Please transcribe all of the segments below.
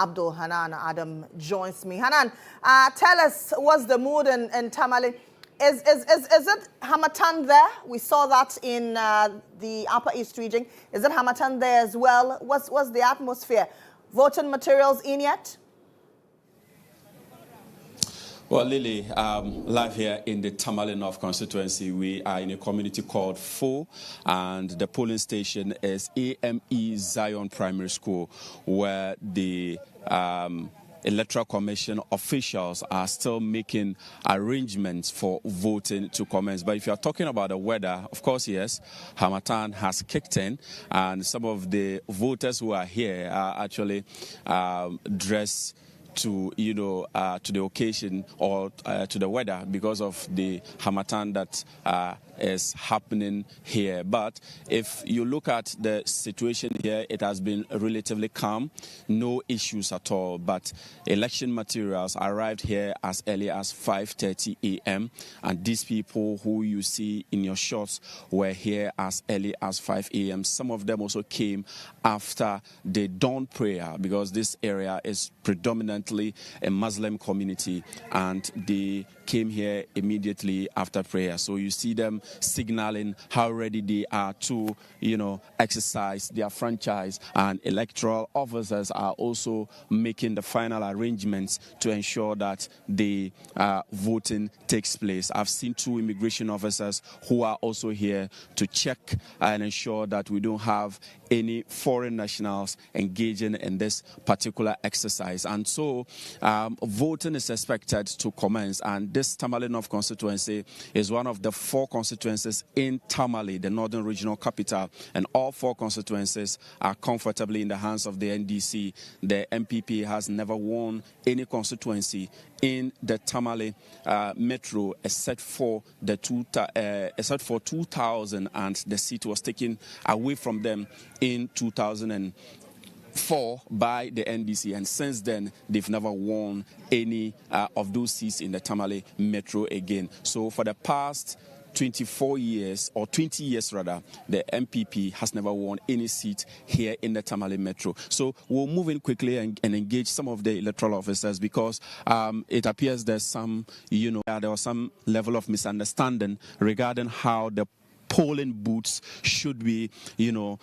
Abdul Hanan Adam joins me. Hanan, tell us what's the mood in Tamale. Is it Hamatan there? We saw that in the Upper East region. Is it Hamatan there as well? What's the atmosphere? Voting materials in yet? Well, Lily, live here in the Tamale North constituency, we are in a community called Fo, and the polling station is AME Zion Primary School, where the Electoral Commission officials are still making arrangements for voting to commence. But if you are talking about the weather, of course, yes, Hamatan has kicked in, and some of the voters who are here are actually dressed to to the occasion or to the weather because of the Hamatan that is happening here. But if you look at the situation here, it has been relatively calm, no issues at all. But election materials arrived here as early as 5:30 a.m. and these people who you see in your shots were here as early as 5 a.m. Some of them also came after the dawn prayer because this area is predominantly a Muslim community, and they came here immediately after prayer. So you see them signaling how ready they are to, exercise their franchise, and electoral officers are also making the final arrangements to ensure that the voting takes place. I've seen 2 immigration officers who are also here to check and ensure that we don't have any foreign nationals engaging in this particular exercise. And so voting is expected to commence, and this Tamale North constituency is one of the 4 constituencies in Tamale, the northern regional capital, and all 4 constituencies are comfortably in the hands of the NDC. The MPP has never won any constituency in the Tamale metro except for 2000, and the seat was taken away from them in 2004 by the NDC, and since then they've never won any of those seats in the Tamale metro again. So for the past 24 years, or 20 years rather, the MPP has never won any seat here in the Tamale Metro. So we'll move in quickly and engage some of the electoral officers because it appears there's some, there was some level of misunderstanding regarding how the polling booths should be,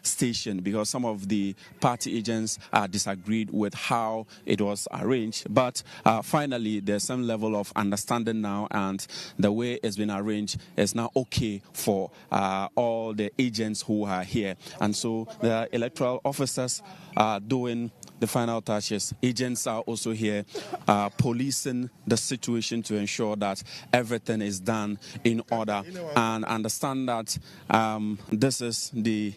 stationed, because some of the party agents disagreed with how it was arranged. But finally, there's some level of understanding now, and the way it's been arranged is now okay for all the agents who are here. And so the electoral officers are doing the final touches. Agents are also here policing the situation to ensure that everything is done in order, and understand that this is the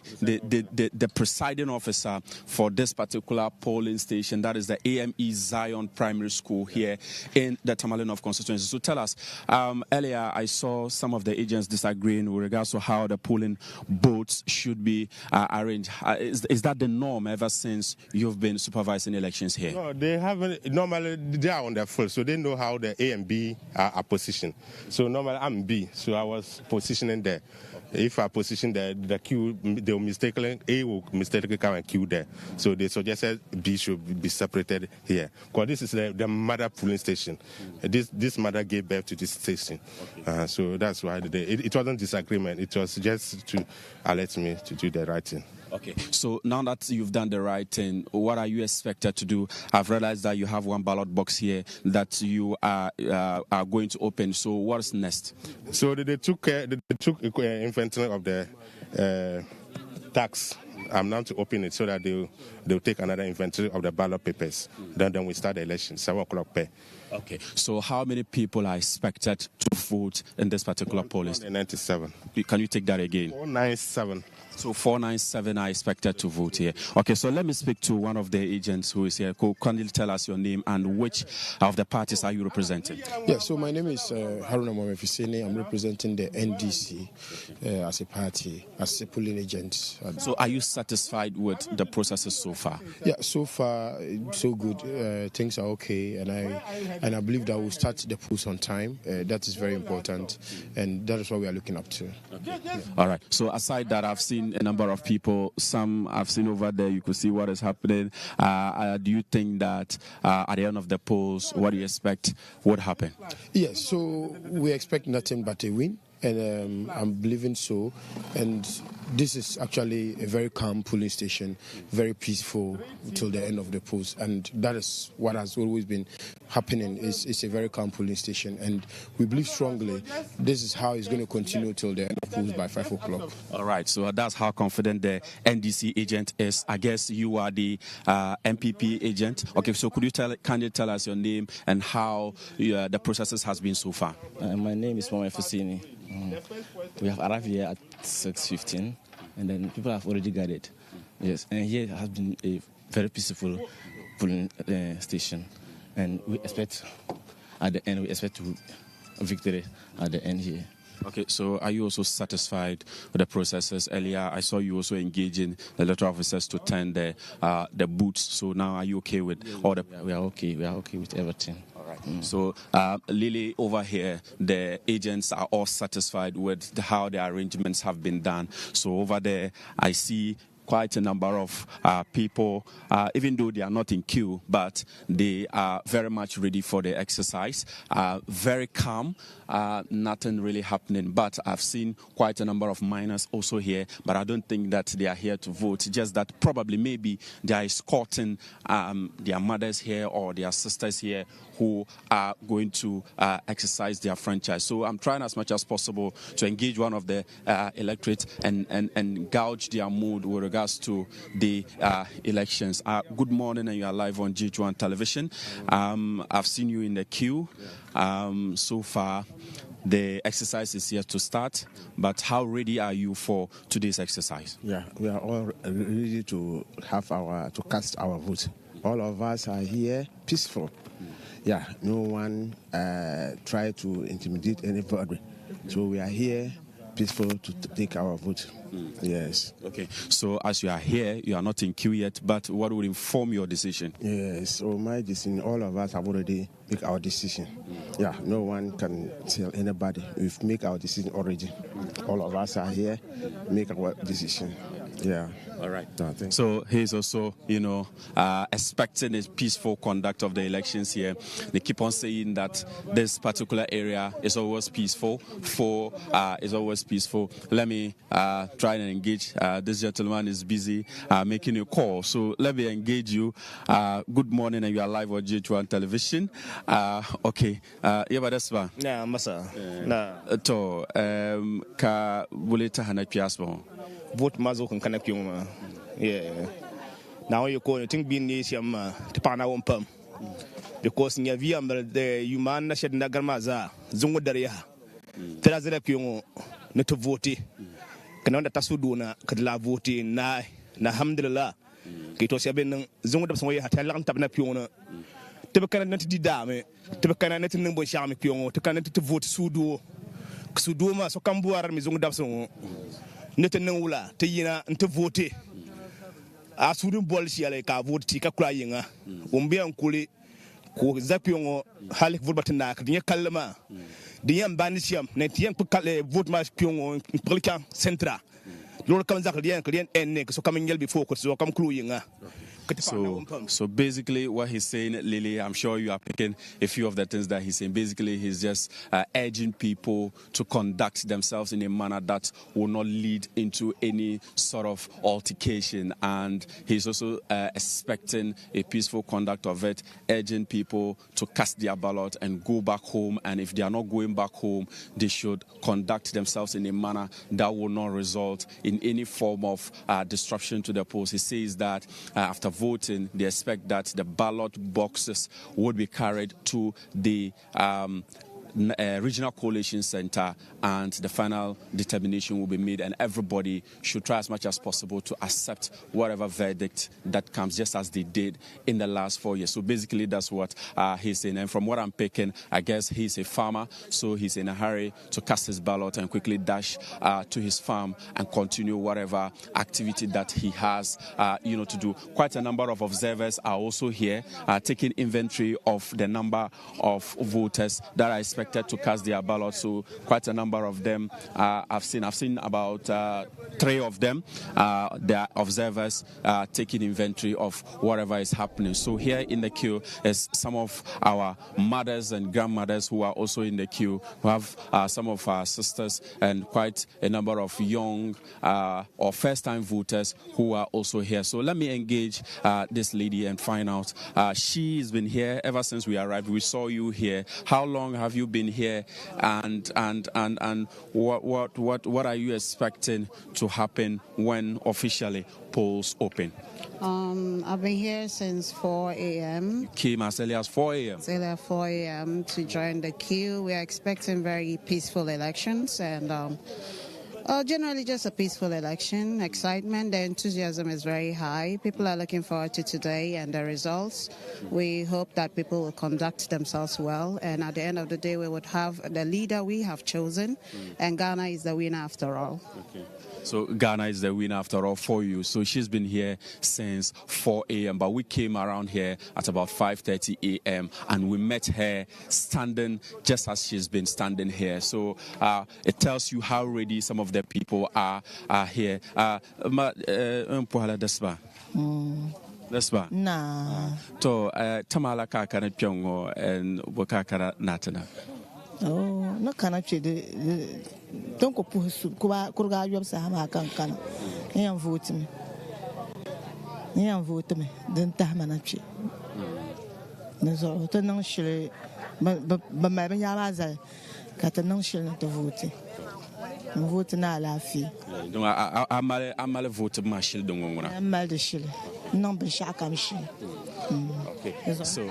presiding officer for this particular polling station, that is the AME Zion Primary School here in the Tamale North constituency. So tell us, earlier I saw some of the agents disagreeing with regards to how the polling booths should be arranged. Is that the norm ever since you've been supervising elections here? No, they haven't. Normally, they are on their full, so they know how the A and B are positioned. So normally, I'm B, so I was positioning there. If I position the queue, they will mistakenly, A will mistakenly come and queue there. So they suggested B should be separated here. Because this is the mother polling station. This mother gave birth to this station. Okay. So that's why it wasn't disagreement. It was just to alert me to do the right thing. Okay, so now that you've done the right thing, what are you expected to do? I've realized that you have 1 ballot box here that you are going to open. So what's next? So they took inventory of the tax. I'm now to open it so that they'll take another inventory of the ballot papers. Then we start the election, 7 o'clock pay. Okay, so how many people are expected to vote in this particular polling? 497. Can you take that again? 497. So 497 are expected to vote here. Okay, so let me speak to one of the agents who is here. Can you tell us your name and which of the parties are you representing? Yeah, so my name is Hanan. I'm representing the NDC as a party, as a polling agent. So are you satisfied with the processes so far? Yeah, so far so good. Things are okay, and I believe that we'll start the polls on time. That is very important, and that is what we are looking up to. Okay. Yeah. All right. So aside that, I've seen seen a number of people. Some I've seen over there. You could see what is happening. Do you think that at the end of the polls, what do you expect would happen? Yes, so we expect nothing but a win. And I'm believing so. And this is actually a very calm polling station, very peaceful till the end of the polls. And that is what has always been happening. It's a very calm polling station. And we believe strongly this is how it's going to continue till the end of polls by 5 o'clock. All right, so that's how confident the NDC agent is. I guess you are the MPP agent. Okay, so can you tell us your name and how the processes has been so far? My name is Mama Fusini. We have arrived here at 6:15, and then people have already gathered. Yes, and here has been a very peaceful polling station, and we expect at the end victory at the end here. Okay, so are you also satisfied with the processes? Earlier, I saw you also engaging the electoral officers to turn the booths. So now, are you okay with all the? We are okay. We are okay with everything. So, Lily, over here, the agents are all satisfied with how the arrangements have been done. So over there, I see quite a number of people, even though they are not in queue, but they are very much ready for the exercise. Very calm, nothing really happening. But I've seen quite a number of minors also here, but I don't think that they are here to vote. Just that probably maybe they are escorting their mothers here or their sisters here who are going to exercise their franchise. So I'm trying as much as possible to engage one of the electorate and gauge their mood with regards to the elections. Good morning, and you are live on GHOne television. I've seen you in the queue. So far, the exercise is yet to start, but how ready are you for today's exercise? Yeah, we are all ready to cast our vote. All of us are here peaceful. Yeah, no one try to intimidate anybody. So we are here peaceful to take our vote. Yes. Okay. So as you are here, you are not in queue yet, but what would inform your decision? Yes. So my decision, all of us have already make our decision. Yeah, no one can tell anybody. We've make our decision already. All of us are here, make our decision. Yeah. All right. No, so he's also, expecting a peaceful conduct of the elections here. They keep on saying that this particular area is always peaceful. Is always peaceful. Let me try and engage. This gentleman is busy making a call. So let me engage you. Good morning, and you are live on GHOne television. Okay. Yabadesba. Yeah, masa. Na. To ka buleta hana piasmo. Vote mazo kan kana kyuma. Yeah. Now you call it think being nation to pana pam. Because nya via the human shed na garmaza zungu daria. Tera zera kyungo na to vote. Kana da tasuduna kadla vote na alhamdulillah. Kito siaben zungu da so ya hatalan tabna kyuna. Tebe kana nanti di dame. Tebe kana nanti nbo shame kyungo. Tebe kana nanti vote sudu ma so kambuar mi zungu da so. Nete nangula te yina nte vote a sudun bol si ale ka vote ti ka kula yinga umbe an kuli ko zapiongo halik vote batna ka dinya kalma dinya bandisiam ne tiyan ko kale vote ma piongo pelka centra lor kam zakal diyan klien enne so kam ngel bi foko so kam kulu yinga. So basically what he's saying, Lily, I'm sure you are picking a few of the things that he's saying. Basically, he's just urging people to conduct themselves in a manner that will not lead into any sort of altercation. And he's also expecting a peaceful conduct of it, urging people to cast their ballot and go back home. And if they are not going back home, they should conduct themselves in a manner that will not result in any form of disruption to the polls. He says that after voting, they expect that the ballot boxes would be carried to the regional coalition center, and the final determination will be made, and everybody should try as much as possible to accept whatever verdict that comes, just as they did in the last 4 years. So basically that's what he's saying, and from what I'm picking, I guess he's a farmer, so he's in a hurry to cast his ballot and quickly dash to his farm and continue whatever activity that he has to do. Quite a number of observers are also here taking inventory of the number of voters that are expected expected to cast their ballot. So quite a number of them I've seen about 3 of them. They are observers taking inventory of whatever is happening. So here in the queue is some of our mothers and grandmothers who are also in the queue. We have some of our sisters and quite a number of young or first-time voters who are also here. So let me engage this lady and find out. She's been here ever since we arrived. We saw you here. How long have you been here? And what are you expecting to happen when officially polls open? I've been here since 4 a.m. Came as early as 4 a.m. Till at 4 a.m. to join the queue. We are expecting very peaceful elections and generally just a peaceful election. Excitement, the enthusiasm is very high. People are looking forward to today and the results. We hope that people will conduct themselves well, and at the end of the day we would have the leader we have chosen, and Ghana is the winner after all. Okay. So Ghana is the winner after all for you. So she's been here since 4 a.m. But we came around here at about 5:30 a.m. and we met her standing just as she's been standing here. So it tells you how ready some of the people are here. Despa. Nah. To Tamala kakana pyongo and wakakara natana. Oh, no cannot don't go push Kurga jobs. I have a can. You vote me. You vote me. Then Tamanachi. There's all the non shilly, but my Yamaza got a non shilling to vote. Vote na lafi. I'm a vote marshal. I'm mal the shilly. Non, but shakam shilly. Okay, so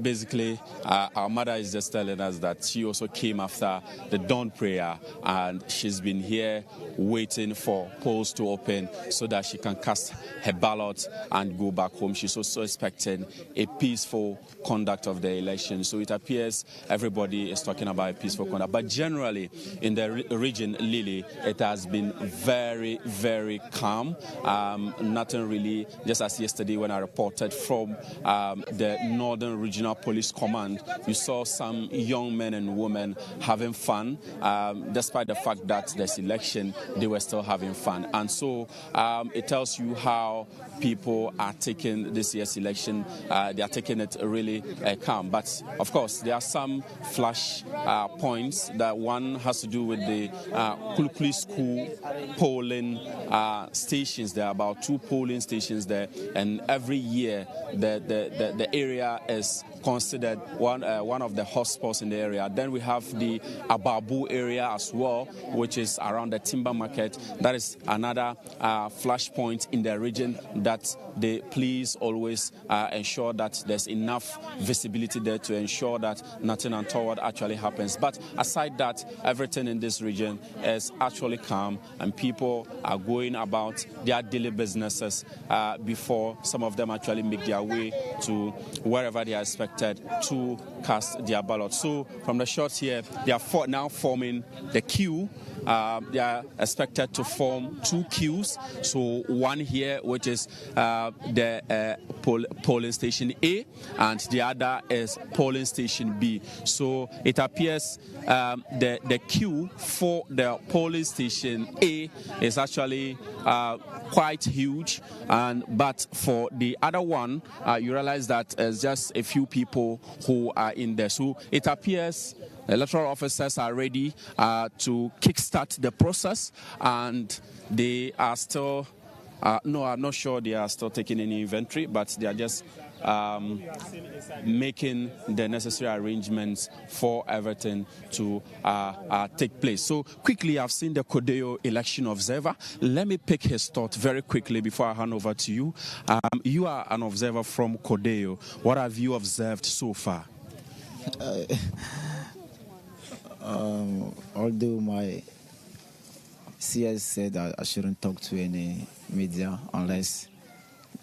basically, our mother is just telling us that she also came after the dawn prayer and she's been here waiting for polls to open so that she can cast her ballot and go back home. She's also expecting a peaceful conduct of the election. So it appears everybody is talking about a peaceful conduct. But generally, in the region, Lily, it has been very, very calm. Nothing really, just as yesterday when I reported from the Northern Regional Police Command, you saw some young men and women having fun. Despite the fact that there's election, they were still having fun. And so it tells you how people are taking this year's election. They are taking it really calm. But of course, there are some flash points that one has to do with the Kulukuli School polling stations. There are about 2 polling stations there, and every year the area is considered one of the hotspots in the area. Then we have the Ababu area as well, which is around the timber market. That is another flashpoint in the region that the police always ensure that there's enough visibility there to ensure that nothing untoward actually happens. But aside that, everything in this region is actually calm and people are going about their daily businesses before some of them actually make their way to wherever they are expected to cast their ballot. So from the shots here, they are now forming the queue. They are expected to form 2 queues. So one here, which is the polling station A, and the other is polling station B. So it appears the queue for the polling station A is actually quite huge, but for the other one, you realize that there's just a few people who are in there. So it appears electoral officers are ready to kickstart the process, and they are still, no, I'm not sure they are still taking any inventory, but they are just making the necessary arrangements for everything to take place. So quickly, I've seen the Kodeo election observer. Let me pick his thought very quickly before I hand over to you. You are an observer from Kodeo. What have you observed so far? Although my CS said that I shouldn't talk to any media unless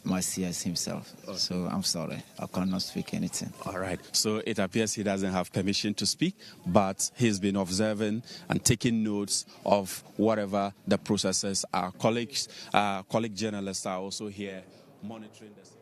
my CS himself. Okay. So I'm sorry, I cannot speak anything. All right. So it appears he doesn't have permission to speak, but he's been observing and taking notes of whatever the processes are. Colleague journalists are also here monitoring this.